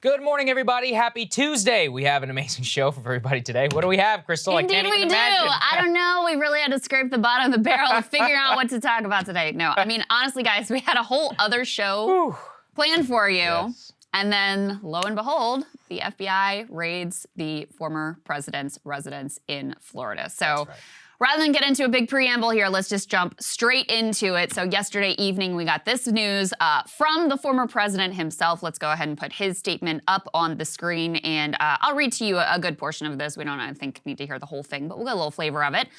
Good morning, everybody. Happy Tuesday. We have an amazing show for everybody today. What do we have, Krystal? Indeed, I can't even we imagine. do. I don't know. We really had to scrape the bottom of the barrel to figure out what to talk about today. No, I mean, honestly, guys, we had a whole other show planned for you. Yes. And then, lo and behold, the FBI raids the former president's residence in Florida. So rather than get into a big preamble here, let's just jump straight into it. So yesterday evening, we got this news from the former president himself. Let's go ahead and put his statement up on the screen. And I'll read to you a good portion of this. We don't, I think, need to hear the whole thing, but we'll get a little flavor of it.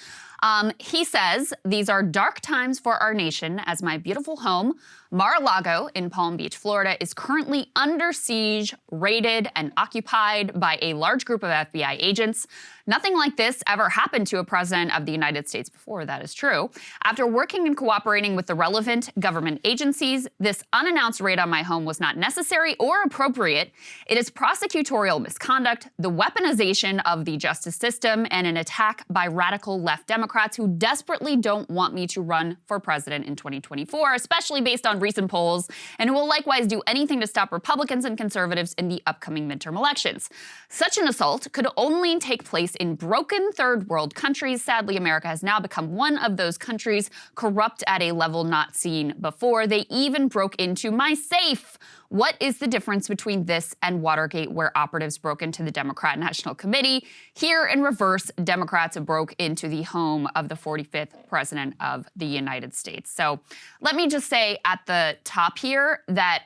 He says, "These are dark times for our nation as my beautiful home, Mar-a-Lago in Palm Beach, Florida, is currently under siege, raided, and occupied by a large group of FBI agents. Nothing like this ever happened to a president of the United States before, that is true. After working and cooperating with the relevant government agencies, this unannounced raid on my home was not necessary or appropriate. It is prosecutorial misconduct, the weaponization of the justice system, and an attack by radical left Democrats who desperately don't want me to run for president in 2024, especially based on recent polls, and who will likewise do anything to stop Republicans and conservatives in the upcoming midterm elections. Such an assault could only take place in broken third world countries. Sadly, America has now become one of those countries, corrupt at a level not seen before. They even broke into my safe. What is the difference between this and Watergate, where operatives broke into the Democrat National Committee? Here, in reverse, Democrats broke into the home of the 45th president of the United States." So let me just say at the top here that,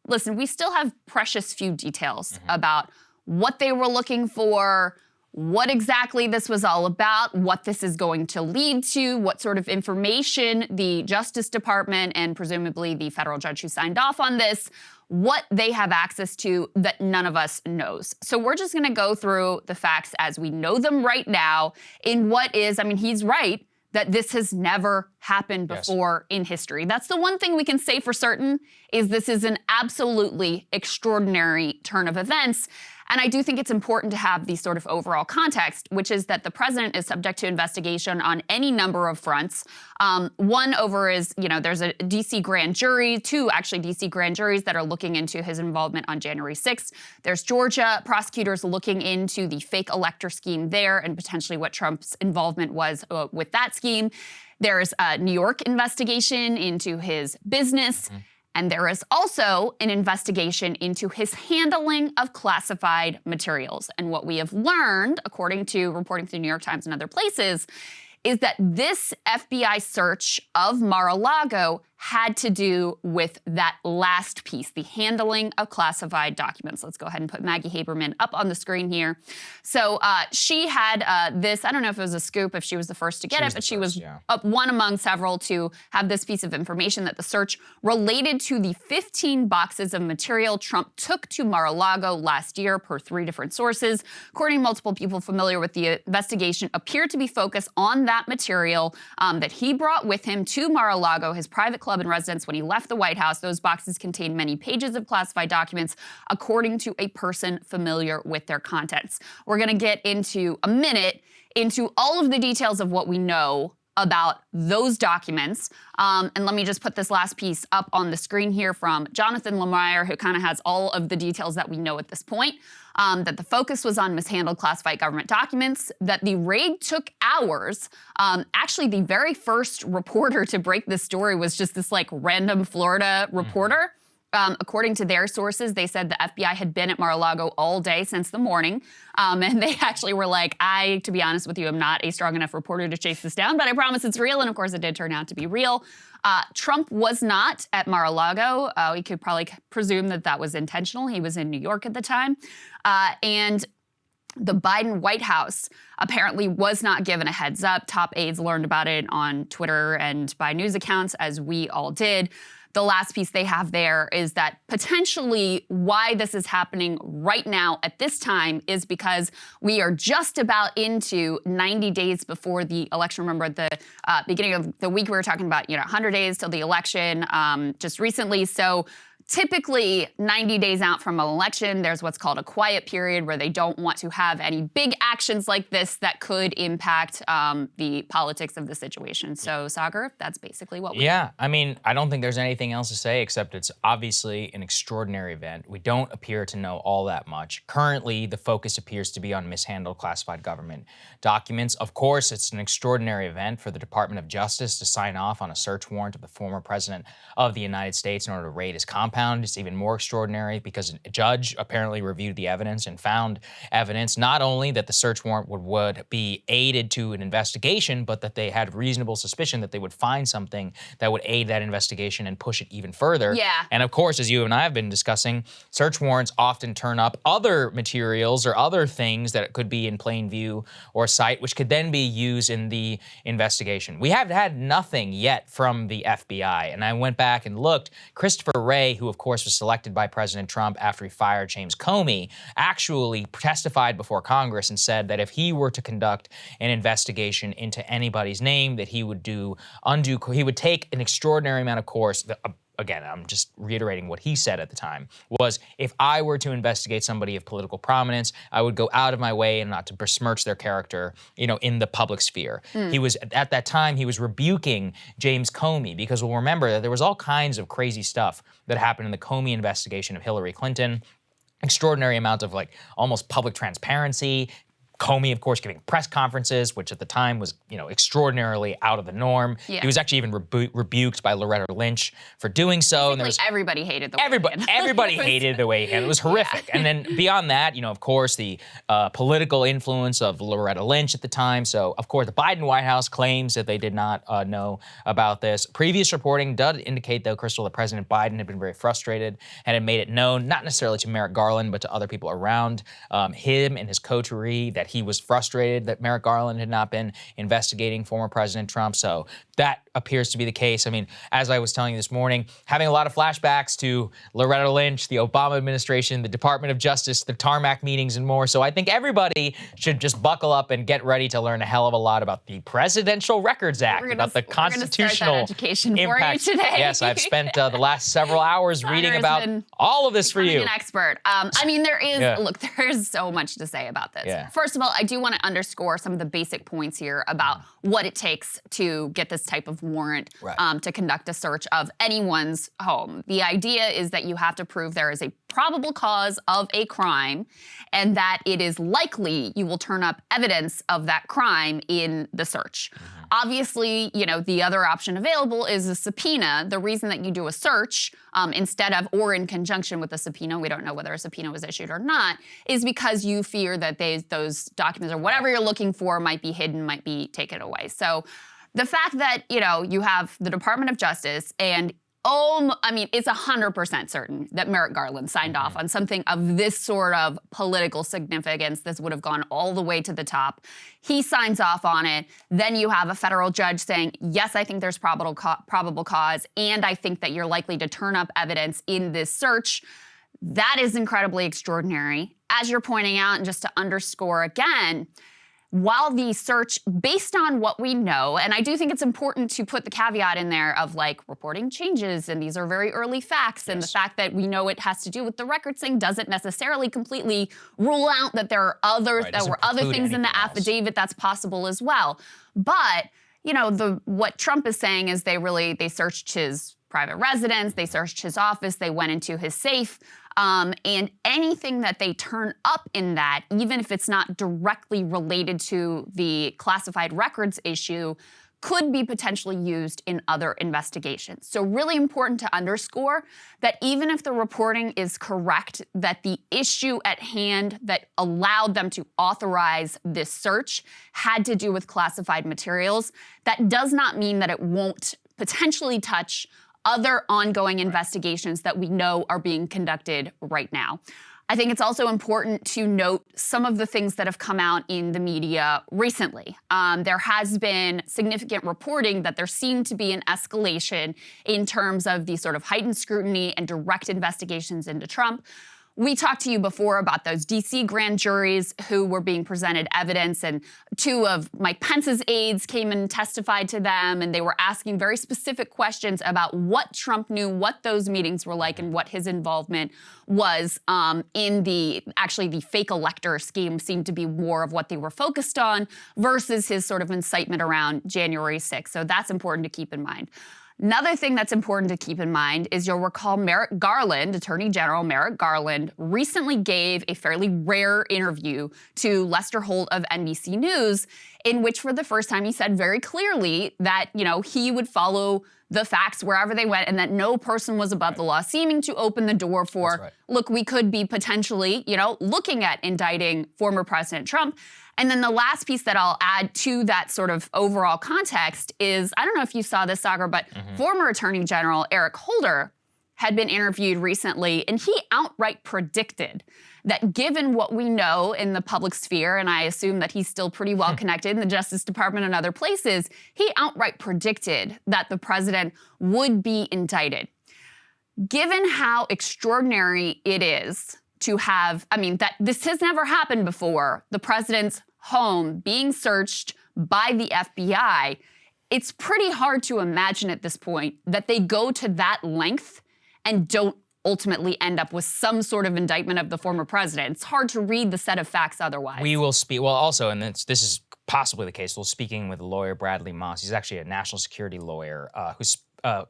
listen, we still have precious few details about what they were looking for, what exactly this was all about, what this is going to lead to, what sort of information the Justice Department and presumably the federal judge who signed off on this, what they have access to that none of us knows. So we're just going to go through the facts as we know them right now in what is, I mean, he's right, that this has never happened before in history. That's the one thing we can say for certain, is this is an absolutely extraordinary turn of events. And I do think it's important to have the sort of overall context, which is that the president is subject to investigation on any number of fronts. One over is, you know, there's a D.C. grand jury, two actually D.C. grand juries that are looking into his involvement on January 6th. There's Georgia prosecutors looking into the fake elector scheme there and potentially what Trump's involvement was with that scheme. There's a New York investigation into his business. And there is also an investigation into his handling of classified materials. And what we have learned, according to reporting through the New York Times and other places, is that this FBI search of Mar-a-Lago had to do with that last piece, the handling of classified documents. Let's go ahead and put Maggie Haberman up on the screen here. So she had this, I don't know if it was a scoop, if she was the first to get it, but she was one among several to have this piece of information that the search related to the 15 boxes of material Trump took to Mar-a-Lago last year per 3 different sources. According to multiple people familiar with the investigation, appeared to be focused on that material that he brought with him to Mar-a-Lago, his private club and residence, when he left the White House. Those boxes contained many pages of classified documents, according to a person familiar with their contents. We're going to get into a minute into all of the details of what we know about those documents. And let me just put this last piece up on the screen here from Jonathan Lemire, who kind of has all of the details that we know at this point. That the focus was on mishandled classified government documents, that the raid took hours. Actually, the very first reporter to break this story was just this like random Florida reporter. According to their sources, they said the FBI had been at Mar-a-Lago all day since the morning. And they actually were like, to be honest with you, am not a strong enough reporter to chase this down, but I promise it's real. And of course, it did turn out to be real. Trump was not at Mar-a-Lago. We could probably presume that that was intentional. He was in New York at the time. And the Biden White House apparently was not given a heads up. Top aides learned about it on Twitter and by news accounts, as we all did. The last piece they have there is that potentially why this is happening right now at this time is because we are just about into 90 days before the election. Remember, at the beginning of the week, we were talking about, 100 days till the election just recently. So typically 90 days out from an election, there's what's called a quiet period where they don't want to have any big actions like this that could impact the politics of the situation. So, Saagar, that's basically what we Yeah, I mean, I don't think there's anything else to say except it's obviously an extraordinary event. We don't appear to know all that much. Currently, the focus appears to be on mishandled classified government documents. Of course, it's an extraordinary event for the Department of Justice to sign off on a search warrant of the former president of the United States in order to raid his compound. It's even more extraordinary because a judge apparently reviewed the evidence and found evidence not only that the search warrant would be aided to an investigation, but that they had reasonable suspicion that they would find something that would aid that investigation and push it even further. Yeah. And of course, as you and I have been discussing, search warrants often turn up other materials or other things that could be in plain view or sight, which could then be used in the investigation. We have had nothing yet from the FBI, and I went back and looked. Christopher Wray, who of course was selected by President Trump after he fired James Comey, actually testified before Congress and said that if he were to conduct an investigation into anybody's name, that he would he would take an extraordinary amount of course. Again, I'm just reiterating what he said at the time, was if I were to investigate somebody of political prominence, I would go out of my way and not to besmirch their character, in the public sphere. He was, at that time, he was rebuking James Comey because we'll remember that there was all kinds of crazy stuff that happened in the Comey investigation of Hillary Clinton. Extraordinary amount of almost public transparency. Comey, of course, giving press conferences, which at the time was, extraordinarily out of the norm. Yeah. He was actually even rebuked by Loretta Lynch for doing so. And everybody hated the way everybody hated the way he handled it. It was horrific. Yeah. And then beyond that, of course, the political influence of Loretta Lynch at the time. So, of course, the Biden White House claims that they did not know about this. Previous reporting does indicate, though, Krystal, that President Biden had been very frustrated and had made it known, not necessarily to Merrick Garland, but to other people around him and his coterie, that he was frustrated that Merrick Garland had not been investigating former President Trump. So that appears to be the case. I mean, as I was telling you this morning, having a lot of flashbacks to Loretta Lynch, the Obama administration, the Department of Justice, the tarmac meetings, and more. So I think everybody should just buckle up and get ready to learn a hell of a lot about the Presidential Records Act, about the constitutional education impact. For you today. Yes, I've spent the last several hours reading about all of this for you. An expert. There is so much to say about this. Yeah. First of all, I do want to underscore some of the basic points here about what it takes to get this type of warrant to conduct a search of anyone's home. The idea is that you have to prove there is a probable cause of a crime and that it is likely you will turn up evidence of that crime in the search. Obviously, the other option available is a subpoena. The reason that you do a search instead of or in conjunction with a subpoena, we don't know whether a subpoena was issued or not, is because you fear that those documents or whatever you're looking for might be hidden, might be taken away. So the fact that, you have the Department of Justice and it's 100% certain that Merrick Garland signed off on something of this sort of political significance. This would have gone all the way to the top. He signs off on it. Then you have a federal judge saying, yes, I think there's probable cause, and I think that you're likely to turn up evidence in this search. That is incredibly extraordinary. As you're pointing out, and just to underscore again, while the search, based on what we know, and I do think it's important to put the caveat in there of reporting changes, and these are very early facts, and the fact that we know it has to do with the records thing doesn't necessarily completely rule out that there are other things in the affidavit that's possible as well. But what Trump is saying is they searched his private residence, they searched his office, they went into his safe. And anything that they turn up in that, even if it's not directly related to the classified records issue, could be potentially used in other investigations. So really important to underscore that even if the reporting is correct, that the issue at hand that allowed them to authorize this search had to do with classified materials, that does not mean that it won't potentially touch other ongoing investigations that we know are being conducted right now. I think it's also important to note some of the things that have come out in the media recently. There has been significant reporting that there seemed to be an escalation in terms of the sort of heightened scrutiny and direct investigations into Trump. we talked to you before about those DC grand juries who were being presented evidence, and 2 of Mike Pence's aides came and testified to them, and they were asking very specific questions about what Trump knew, what those meetings were like, and what his involvement was in the fake elector scheme seemed to be more of what they were focused on versus his sort of incitement around January 6th. So that's important to keep in mind. Another thing that's important to keep in mind is you'll recall Merrick Garland, Attorney General Merrick Garland, recently gave a fairly rare interview to Lester Holt of NBC News, in which for the first time he said very clearly that, he would follow the facts wherever they went and that no person was above the law, seeming to open the door for, look, we could be potentially, looking at indicting former President Trump. And then the last piece that I'll add to that sort of overall context is, I don't know if you saw this, Saagar, but former Attorney General Eric Holder had been interviewed recently, and he outright predicted that given what we know in the public sphere, and I assume that he's still pretty well connected in the Justice Department and other places, he outright predicted that the president would be indicted. Given how extraordinary it is to have, that this has never happened before, the president's home being searched by the FBI, it's pretty hard to imagine at this point that they go to that length and don't ultimately end up with some sort of indictment of the former president. It's hard to read the set of facts otherwise. We will speak, well, also, and this is possibly the case, we're speaking with lawyer Bradley Moss. He's actually a national security lawyer who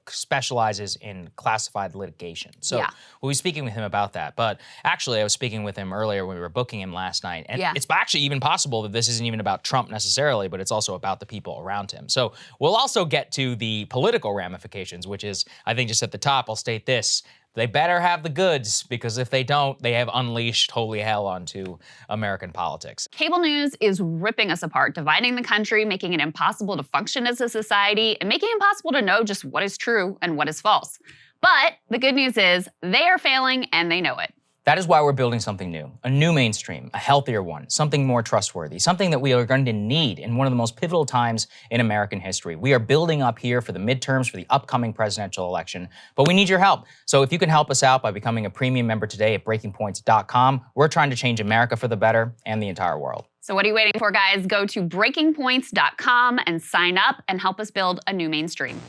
specializes in classified litigation. So we'll be speaking with him about that. But actually, I was speaking with him earlier when we were booking him last night. And it's actually even possible that this isn't even about Trump necessarily, but it's also about the people around him. So we'll also get to the political ramifications, which is, I think just at the top, I'll state this. They better have the goods, because if they don't, they have unleashed holy hell onto American politics. Cable news is ripping us apart, dividing the country, making it impossible to function as a society, and making it impossible to know just what is true and what is false. But the good news is they are failing and they know it. That is why we're building something new, a new mainstream, a healthier one, something more trustworthy, something that we are going to need in one of the most pivotal times in American history. We are building up here for the midterms, for the upcoming presidential election, but we need your help. So if you can help us out by becoming a premium member today at breakingpoints.com, we're trying to change America for the better and the entire world. So what are you waiting for, guys? Go to breakingpoints.com and sign up and help us build a new mainstream.